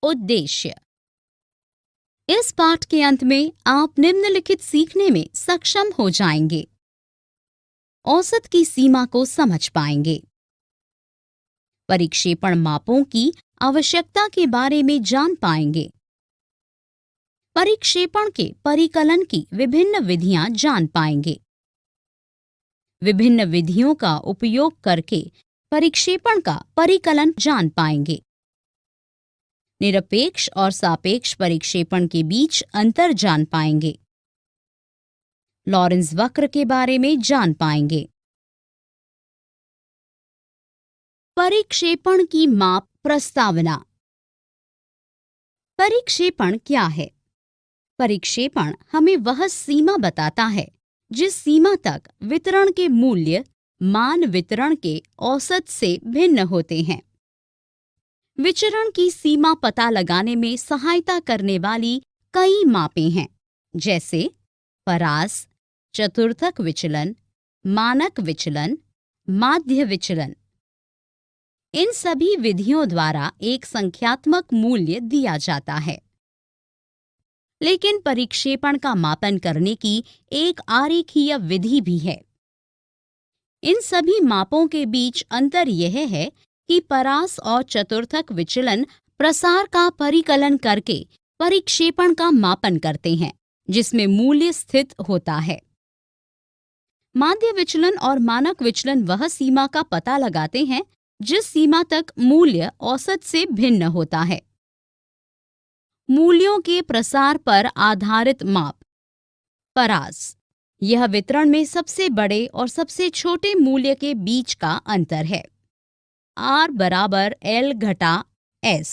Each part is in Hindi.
उद्देश्य। इस पाठ के अंत में आप निम्नलिखित सीखने में सक्षम हो जाएंगे। औसत की सीमा को समझ पाएंगे। परिक्षेपण मापों की आवश्यकता के बारे में जान पाएंगे। परिक्षेपण के परिकलन की विभिन्न विधियां जान पाएंगे। विभिन्न विधियों का उपयोग करके परिक्षेपण का परिकलन जान पाएंगे। निरपेक्ष और सापेक्ष परिक्षेपण के बीच अंतर जान पाएंगे। लॉरेंस वक्र के बारे में जान पाएंगे। परिक्षेपण की माप प्रस्तावना। परिक्षेपण क्या है? परिक्षेपण हमें वह सीमा बताता है जिस सीमा तक वितरण के मूल्य मान वितरण के औसत से भिन्न होते हैं। विचरण की सीमा पता लगाने में सहायता करने वाली कई मापें हैं, जैसे परास, चतुर्थक विचलन, मानक विचलन, माध्य विचलन। इन सभी विधियों द्वारा एक संख्यात्मक मूल्य दिया जाता है। लेकिन परिक्षेपण का मापन करने की एक आरेखीय विधि भी है। इन सभी मापों के बीच अंतर यह है कि परास और चतुर्थक विचलन प्रसार का परिकलन करके परिक्षेपण का मापन करते हैं, जिसमें मूल्य स्थित होता है। माध्य विचलन और मानक विचलन वह सीमा का पता लगाते हैं जिस सीमा तक मूल्य औसत से भिन्न होता है। मूल्यों के प्रसार पर आधारित माप। परास, यह वितरण में सबसे बड़े और सबसे छोटे मूल्य के बीच का अंतर है। R बराबर L घटा S।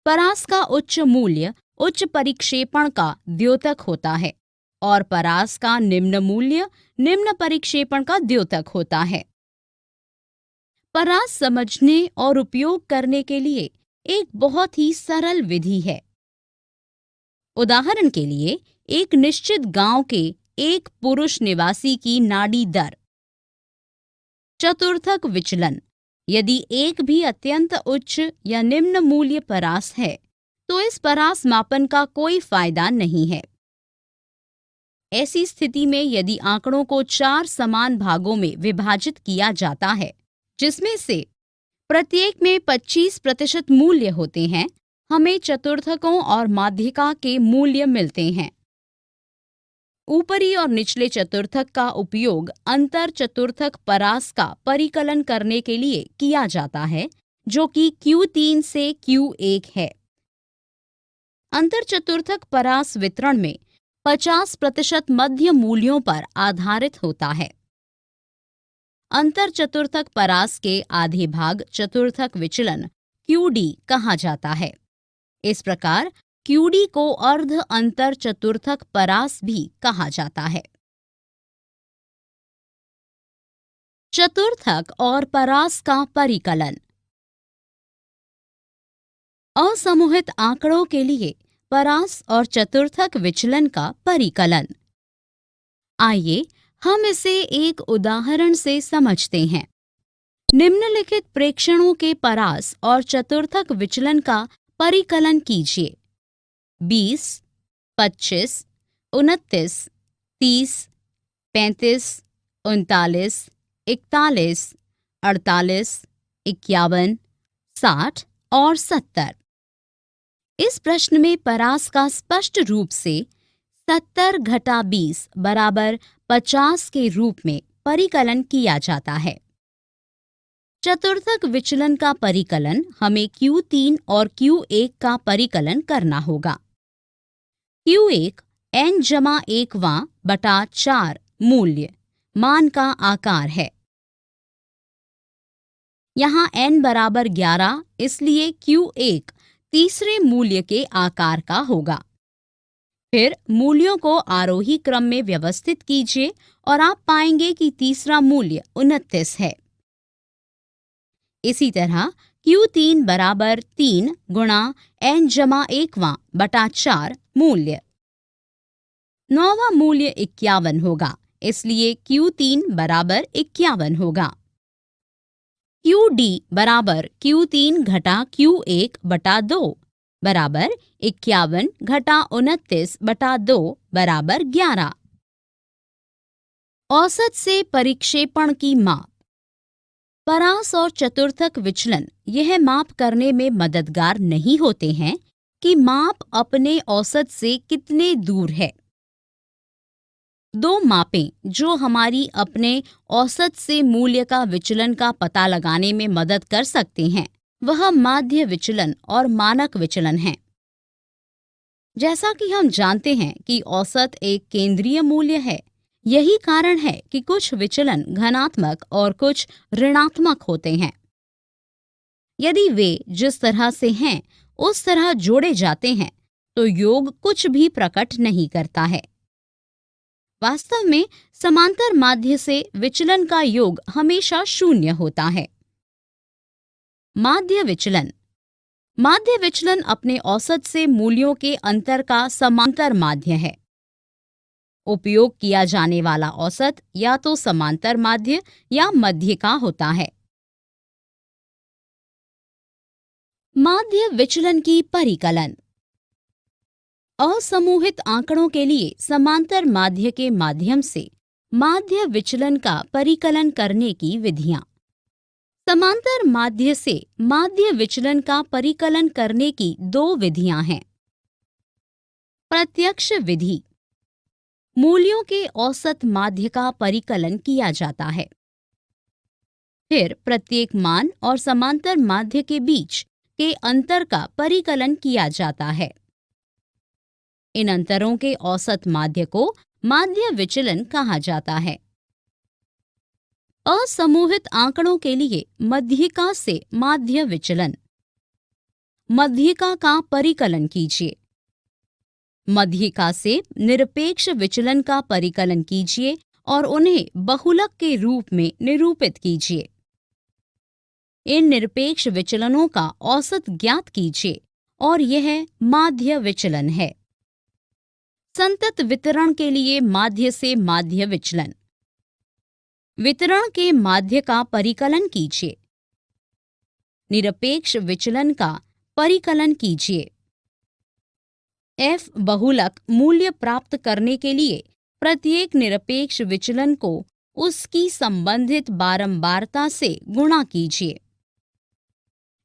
परास का उच्च मूल्य उच्च परिक्षेपण का द्योतक होता है और परास का निम्न मूल्य निम्न परिक्षेपण का द्योतक होता है। परास समझने और उपयोग करने के लिए एक बहुत ही सरल विधि है। उदाहरण के लिए, एक निश्चित गांव के एक पुरुष निवासी की नाड़ी दर। चतुर्थक विचलन, यदि एक भी अत्यंत उच्च या निम्न मूल्य परास है तो इस परास मापन का कोई फायदा नहीं है। ऐसी स्थिति में यदि आंकड़ों को 4 समान भागों में विभाजित किया जाता है, जिसमें से प्रत्येक में 25% मूल्य होते हैं, हमें चतुर्थकों और माध्यिका के मूल्य मिलते हैं। ऊपरी और निचले चतुर्थक का उपयोग अंतर चतुर्थक परास का परिकलन करने के लिए किया जाता है, जो कि Q3 से Q1 है। अंतर चतुर्थक परास वितरण में 50% मध्य मूल्यों पर आधारित होता है। अंतर चतुर्थक परास के आधे भाग चतुर्थक विचलन QD कहा जाता है। इस प्रकार QD को अर्ध अंतर चतुर्थक परास भी कहा जाता है। चतुर्थक और परास का परिकलन। असमूहित आंकड़ों के लिए परास और चतुर्थक विचलन का परिकलन। आइए हम इसे एक उदाहरण से समझते हैं। निम्नलिखित प्रेक्षणों के परास और चतुर्थक विचलन का परिकलन कीजिए। 20, 25, 29, 30, 35, 39, 41, 48, 51, 60 और 70। इस प्रश्न में परास का स्पष्ट रूप से 70 घटा 20 बराबर 50 के रूप में परिकलन किया जाता है। चतुर्थक विचलन का परिकलन हमें Q3 और Q1 का परिकलन करना होगा। Q1 n/1वां बटा 4 मूल्य मान का आकार है। यहाँ n बराबर 11, इसलिए Q1 तीसरे मूल्य के आकार का होगा। फिर मूल्यों को आरोही क्रम में व्यवस्थित कीजिए और आप पाएंगे कि तीसरा मूल्य 29 है। इसी तरह Q3 बराबर 3 गुणा n/1वां बटा 4 मूल्य। 9वां मूल्य 51 होगा, इसलिए Q3 बराबर 51 होगा। QD बराबर Q3 घटा Q1 बटा 2 बराबर 51 घटा 29 बटा 2 बराबर 11। औसत से परिक्षेपण की माप। परास और चतुर्थक विचलन यह माप करने में मददगार नहीं होते हैं कि माप अपने औसत से कितने दूर है। दो मापें जो हमारी अपने औसत से मूल्य का विचलन का पता लगाने में मदद कर सकते हैं वह माध्य विचलन और मानक विचलन हैं। जैसा कि हम जानते हैं कि औसत एक केंद्रीय मूल्य है, यही कारण है कि कुछ विचलन धनात्मक और कुछ ऋणात्मक होते हैं। यदि वे जिस तरह से हैं उस तरह जोड़े जाते हैं तो योग कुछ भी प्रकट नहीं करता है। वास्तव में समांतर माध्य से विचलन का योग हमेशा शून्य होता है। माध्य विचलन। माध्य विचलन अपने औसत से मूल्यों के अंतर का समांतर माध्य है। उपयोग किया जाने वाला औसत या तो समांतर माध्य या मध्य का होता है। माध्य विचलन की परिकलन। असमूहित आंकड़ों के लिए समांतर माध्य के माध्यम से माध्य विचलन का परिकलन करने की विधियां। समांतर माध्य से माध्य विचलन का परिकलन करने की दो विधियां हैं। प्रत्यक्ष विधि। मूल्यों के औसत माध्य का परिकलन किया जाता है। फिर प्रत्येक मान और समांतर माध्य के बीच के अंतर का परिकलन किया जाता है। इन अंतरों के औसत माध्य को माध्य विचलन कहा जाता है। असमूहित आंकड़ों के लिए मध्यिका से माध्य विचलन। मध्यिका का परिकलन कीजिए। मध्यिका से निरपेक्ष विचलन का परिकलन कीजिए और उन्हें बहुलक के रूप में निरूपित कीजिए। इन निरपेक्ष विचलनों का औसत ज्ञात कीजिए और यह माध्य विचलन है। संतत वितरण के लिए माध्य से माध्य विचलन। वितरण के माध्य का परिकलन कीजिए। निरपेक्ष विचलन का परिकलन कीजिए। F बहुलक मूल्य प्राप्त करने के लिए प्रत्येक निरपेक्ष विचलन को उसकी संबंधित बारंबारता से गुणा कीजिए।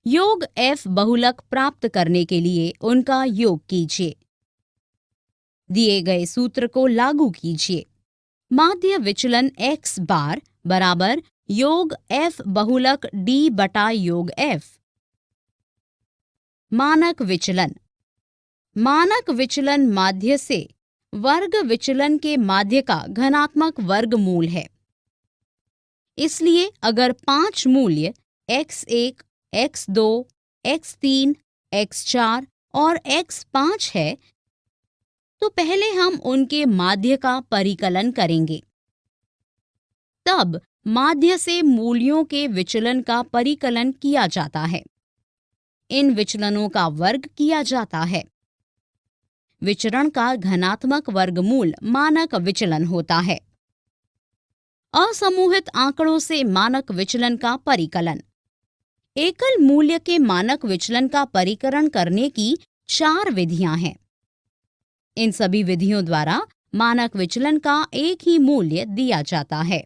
योग F बहुलक प्राप्त करने के लिए उनका योग कीजिए। दिए गए सूत्र को लागू कीजिए। माध्य विचलन x बार बराबर योग F बहुलक D बटा योग F। मानक विचलन। मानक विचलन माध्य से वर्ग विचलन के माध्य का धनात्मक वर्गमूल है। इसलिए अगर 5 मूल्य x1, x2, x3, x4 और x5 है तो पहले हम उनके माध्य का परिकलन करेंगे। तब माध्य से मूल्यों के विचलन का परिकलन किया जाता है। इन विचलनों का वर्ग किया जाता है। विचरण का धनात्मक वर्गमूल मानक विचलन होता है। असमूहित आंकड़ों से मानक विचलन का परिकलन। एकल मूल्य के मानक विचलन का परिकलन करने की 4 विधियां हैं। इन सभी विधियों द्वारा मानक विचलन का एक ही मूल्य दिया जाता है।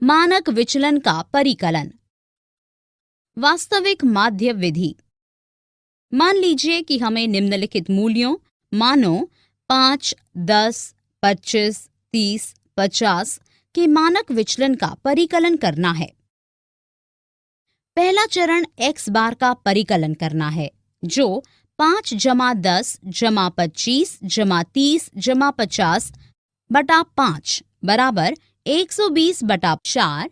मानक विचलन का परिकलन। वास्तविक माध्य विधि। मान लीजिए कि हमें निम्नलिखित मूल्यों मानों 5, 10, 25, 30, 50 के मानक विचलन का परिकलन करना है। पहला चरण x बार का परिकलन करना है जो 5 जमा 10 जमा 25 जमा 30 जमा 50 बटा 5 बराबर 120 बटा 4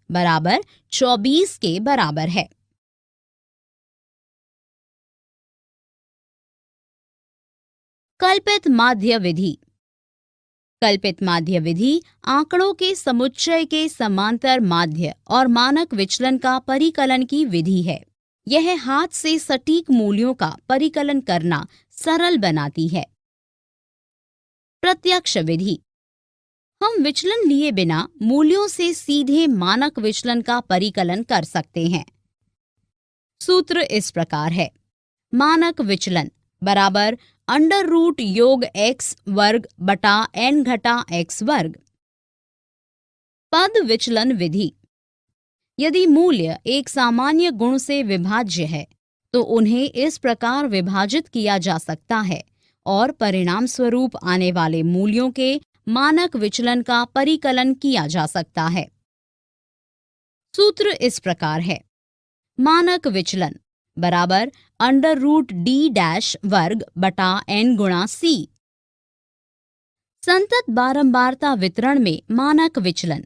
बराबर 24 के बराबर है। कल्पित माध्य विधि। कल्पित माध्य विधि आंकड़ों के समुच्चय के समांतर माध्य और मानक विचलन का परिकलन की विधि है। यह हाथ से सटीक मूल्यों का परिकलन करना सरल बनाती है। प्रत्यक्ष विधि। हम विचलन लिए बिना मूल्यों से सीधे मानक विचलन का परिकलन कर सकते हैं। सूत्र इस प्रकार है। मानक विचलन बराबर अंडर रूट योग x वर्ग बटा n घटा x वर्ग। पद विचलन विधि। यदि मूल्य एक सामान्य गुण से विभाज्य है तो उन्हें इस प्रकार विभाजित किया जा सकता है और परिणाम स्वरूप आने वाले मूल्यों के मानक विचलन का परिकलन किया जा सकता है। सूत्र इस प्रकार है। मानक विचलन बराबर अंडर रूट d डैश वर्ग बटा n गुणा c। संतत बारंबारता वितरण में मानक विचलन।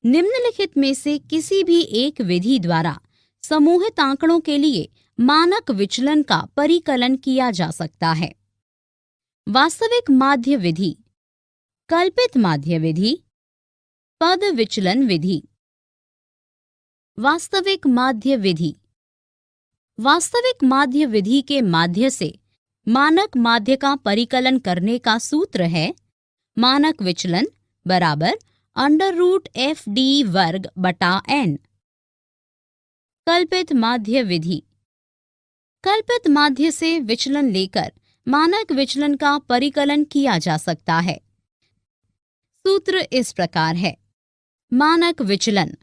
निम्नलिखित में से किसी भी एक विधि द्वारा समूहित आंकड़ों के लिए मानक विचलन का परिकलन किया जा सकता है। वास्तविक माध्य विधि, कल्पित माध्य विधि, पद विचलन विधि। वास्तविक माध्य विधि। वास्तविक माध्य विधि के माध्य से मानक माध्य का परिकलन करने का सूत्र है मानक विचलन बराबर अंडर रूट एफ डी वर्ग बटा n। कल्पित माध्य विधि। कल्पित माध्य से विचलन लेकर मानक विचलन का परिकलन किया जा सकता है। सूत्र इस प्रकार है। मानक विचलन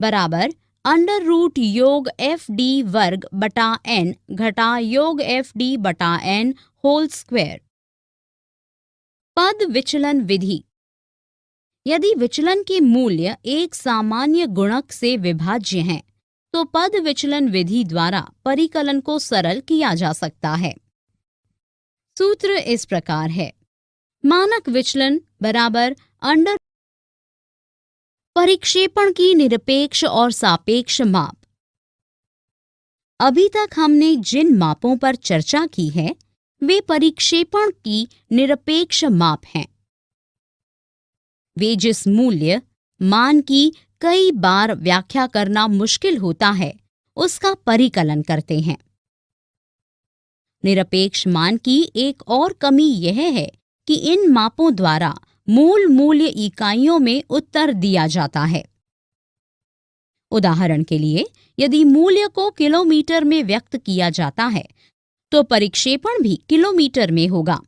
बराबर अंडर रूट योग एफ डी वर्ग बटा n घटा योग एफ डी बटा n होल स्क्वायर। पद विचलन विधि। यदि विचलन के मूल्य एक सामान्य गुणक से विभाज्य हैं तो पद विचलन विधि द्वारा परिकलन को सरल किया जा सकता है। सूत्र इस प्रकार है। मानक विचलन बराबर अंडर परिक्षेपण की निरपेक्ष और सापेक्ष माप। अभी तक हमने जिन मापों पर चर्चा की है वे परिक्षेपण की निरपेक्ष माप हैं। वे जिस मूल्य मान की कई बार व्याख्या करना मुश्किल होता है उसका परिकलन करते हैं। निरपेक्ष मान की एक और कमी यह है कि इन मापों द्वारा मूल मूल्य इकाइयों में उत्तर दिया जाता है। उदाहरण के लिए यदि मूल्य को किलोमीटर में व्यक्त किया जाता है तो परिक्षेपण भी किलोमीटर में होगा।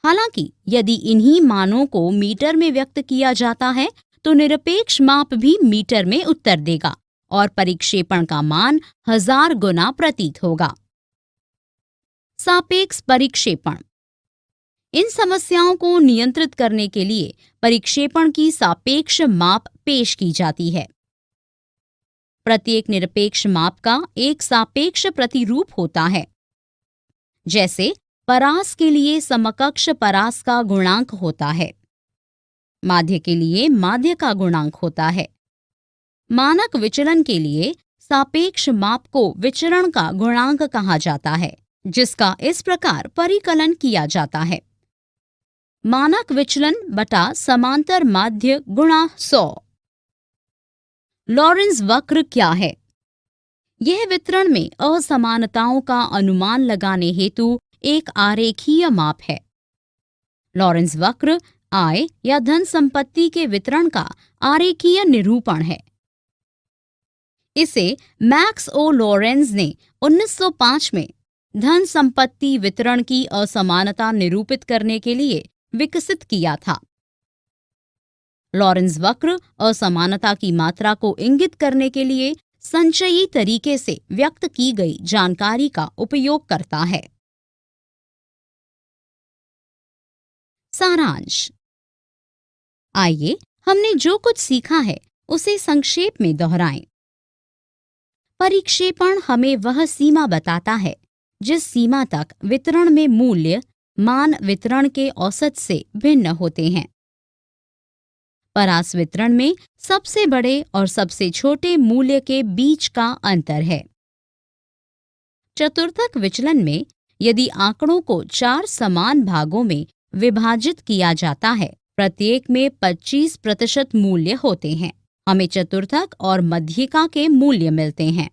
हालांकि यदि इन्हीं मानों को मीटर में व्यक्त किया जाता है तो निरपेक्ष माप भी मीटर में उत्तर देगा और परिक्षेपण का मान 1000 गुना प्रतीत होगा। सापेक्ष परिक्षेपण। इन समस्याओं को नियंत्रित करने के लिए परिक्षेपण की सापेक्ष माप पेश की जाती है। प्रत्येक निरपेक्ष माप का एक सापेक्ष प्रतिरूप होता है। जैसे परास के लिए समकक्ष परास का गुणांक होता है, माध्य के लिए माध्य का गुणांक होता है। मानक विचलन के लिए सापेक्ष माप को विचरण का गुणांक कहा जाता है, जिसका इस प्रकार परिकलन किया जाता है। मानक विचलन बटा समांतर माध्य गुणा 100। लॉरेंज वक्र क्या है? यह वितरण में असमानताओं का अनुमान लगाने हेतु एक आरेखीय माप है। लॉरेंज वक्र आय या धन संपत्ति के वितरण का आरेखीय निरूपण है। इसे मैक्स ओ लॉरेंज ने 1905 में धन संपत्ति वितरण की असमानता निरूपित करने के लिए विकसित किया था। लॉरेंज वक्र असमानता की मात्रा को इंगित करने के लिए संचयी तरीके से व्यक्त की गई जानकारी का उपयोग करता है। सारांश। आइए हमने जो कुछ सीखा है उसे संक्षेप में दोहराएं। परिक्षेपण हमें वह सीमा बताता है जिस सीमा तक वितरण में मूल्य मान वितरण के औसत से भिन्न होते हैं। परास वितरण में सबसे बड़े और सबसे छोटे मूल्य के बीच का अंतर है। चतुर्थक विचलन में यदि आंकड़ों को 4 समान भागों में विभाजित किया जाता है, प्रत्येक में 25% मूल्य होते हैं। हमें चतुर्थक और मध्यिका के मूल्य मिलते हैं।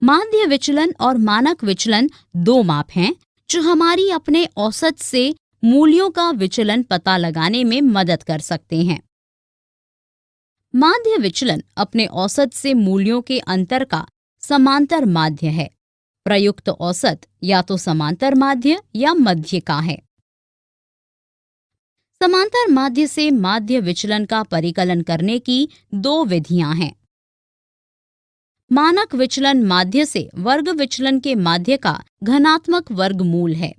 माध्य विचलन और मानक विचलन 2 माप हैं जो हमारी अपने औसत से मूल्यों का विचलन पता लगाने में मदद कर सकते हैं। माध्य विचलन अपने औसत से मूल्यों के अंतर का समांतर माध्य है। प्रयुक्त औसत या तो समांतर माध्य या मध्य का है। समांतर माध्य से माध्य विचलन का परिकलन करने की दो विधियां हैं। मानक विचलन माध्य से वर्ग विचलन के माध्य का घनात्मक वर्गमूल है।